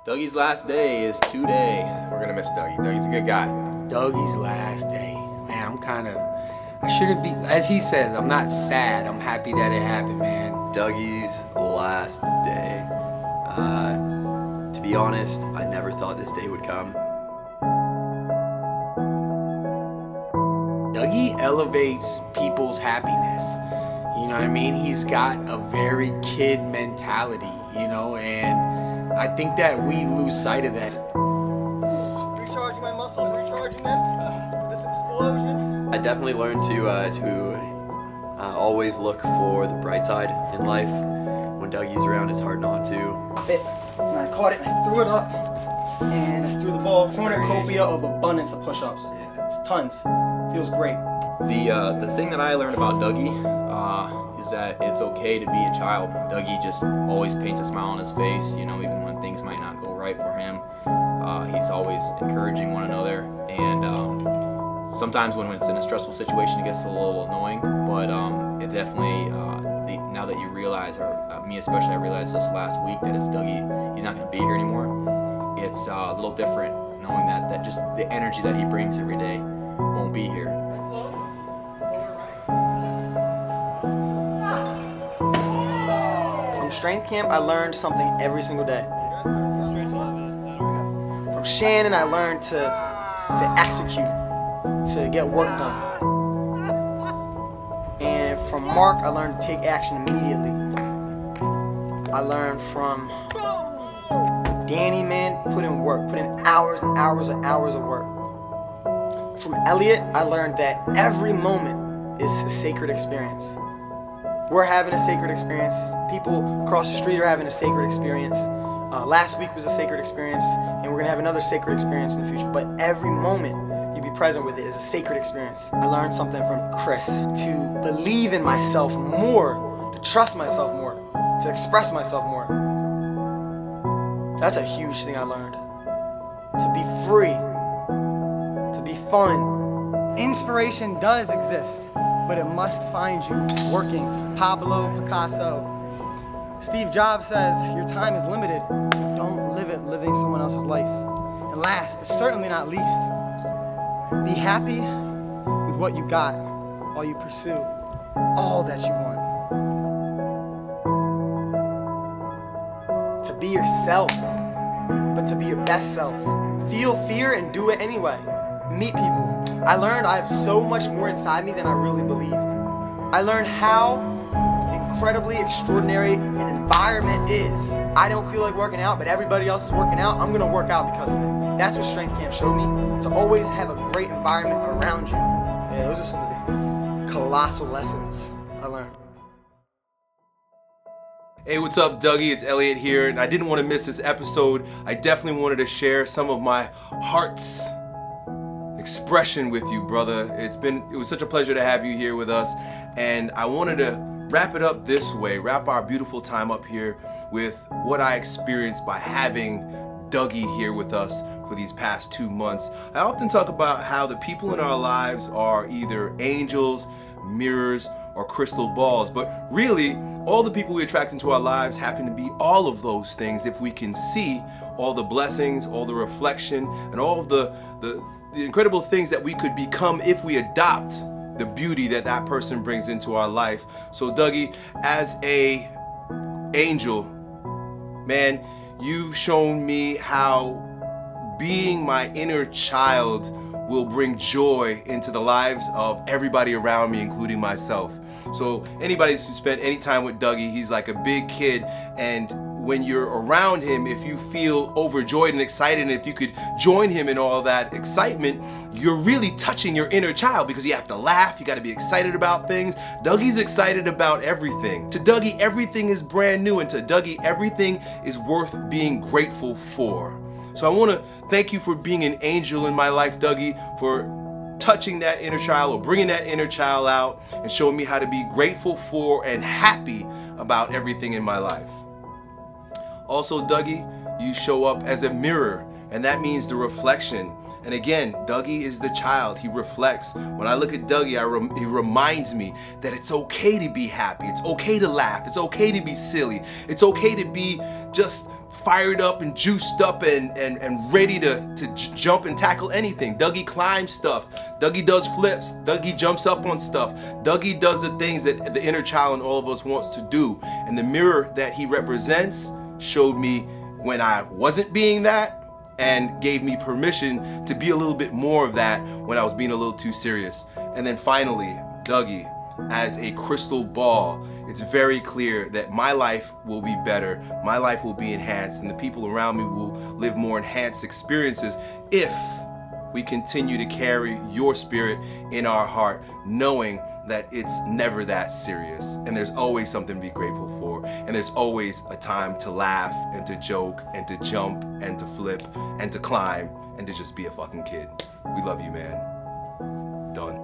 Dougie's last day is today. We're gonna miss Dougie. Dougie's a good guy. Dougie's last day. Man, I shouldn't be, as he says, I'm not sad. I'm happy that it happened, man. Dougie's last day. To be honest, I never thought this day would come. Dougie elevates people's happiness. You know what I mean? He's got a very kid mentality, you know, and I think that we lose sight of that. Recharging my muscles, recharging them. This explosion. I definitely learned to always look for the bright side in life. When Dougie's around, it's hard not to. And I caught it, and I threw it up, and I threw the ball. Cornucopia of abundance of push-ups. It's tons. Feels great. The thing that I learned about Dougie is that it's okay to be a child. Dougie just always paints a smile on his face, you know, even when things might not go right for him. He's always encouraging one another, and sometimes when it's in a stressful situation it gets a little annoying, but it definitely, now that you realize, or me especially, I realized this last week that it's Dougie, he's not going to be here anymore. It's a little different knowing that just the energy that he brings every day won't be here. From strength camp, I learned something every single day. From Shannon, I learned to execute, to get work done. And from Mark, I learned to take action immediately. I learned from Danny, man, put in work, put in hours and hours and hours of work. From Elliott, I learned that every moment is a sacred experience. We're having a sacred experience. People across the street are having a sacred experience. Last week was a sacred experience, and we're gonna have another sacred experience in the future. But every moment you be present with it is a sacred experience. I learned something from Chris, to believe in myself more, to trust myself more, to express myself more. That's a huge thing I learned. To be free, to be fun. Inspiration does exist, but it must find you working. Pablo Picasso. Steve Jobs says, your time is limited. Don't live it living someone else's life. And last, but certainly not least, be happy with what you got while you pursue all that you want. To be yourself, but to be your best self. Feel fear and do it anyway. Meet people. I learned I have so much more inside me than I really believed. I learned how incredibly extraordinary an environment is. I don't feel like working out, but everybody else is working out. I'm gonna work out because of it. That's what strength camp showed me, to always have a great environment around you. Yeah, those are some of the colossal lessons I learned. Hey, what's up, Dougie? It's Elliott here, and I didn't want to miss this episode. I definitely wanted to share some of my heart's expression with you, brother. It was such a pleasure to have you here with us, and I wanted to wrap it up this way, wrap our beautiful time up here with what I experienced by having Dougie here with us for these past 2 months. I often talk about how the people in our lives are either angels, mirrors, or crystal balls, but really all the people we attract into our lives happen to be all of those things if we can see all the blessings, all the reflection, and all of the incredible things that we could become if we adopt the beauty that that person brings into our life. So Dougie, as a angel, man, you've shown me how being my inner child will bring joy into the lives of everybody around me, including myself. So anybody who spent any time with Dougie, he's like a big kid, and when you're around him, if you feel overjoyed and excited, and if you could join him in all that excitement, you're really touching your inner child, because you have to laugh, you got to be excited about things. Dougie's excited about everything. To Dougie, everything is brand new, and to Dougie, everything is worth being grateful for. So I want to thank you for being an angel in my life, Dougie, for touching that inner child, or bringing that inner child out and showing me how to be grateful for and happy about everything in my life. Also, Dougie, you show up as a mirror, and that means the reflection. And again, Dougie is the child. He reflects. When I look at Dougie, he reminds me that it's okay to be happy. It's okay to laugh. It's okay to be silly. It's okay to be just fired up and juiced up and ready to jump and tackle anything. Dougie climbs stuff. Dougie does flips. Dougie jumps up on stuff. Dougie does the things that the inner child in all of us wants to do. And the mirror that he represents showed me when I wasn't being that, and gave me permission to be a little bit more of that when I was being a little too serious. And then finally, Dougie, as a crystal ball, it's very clear that my life will be better, my life will be enhanced, and the people around me will live more enhanced experiences if we continue to carry your spirit in our heart, knowing that it's never that serious, and there's always something to be grateful for, and there's always a time to laugh and to joke and to jump and to flip and to climb and to just be a fucking kid. We love you, man. Done.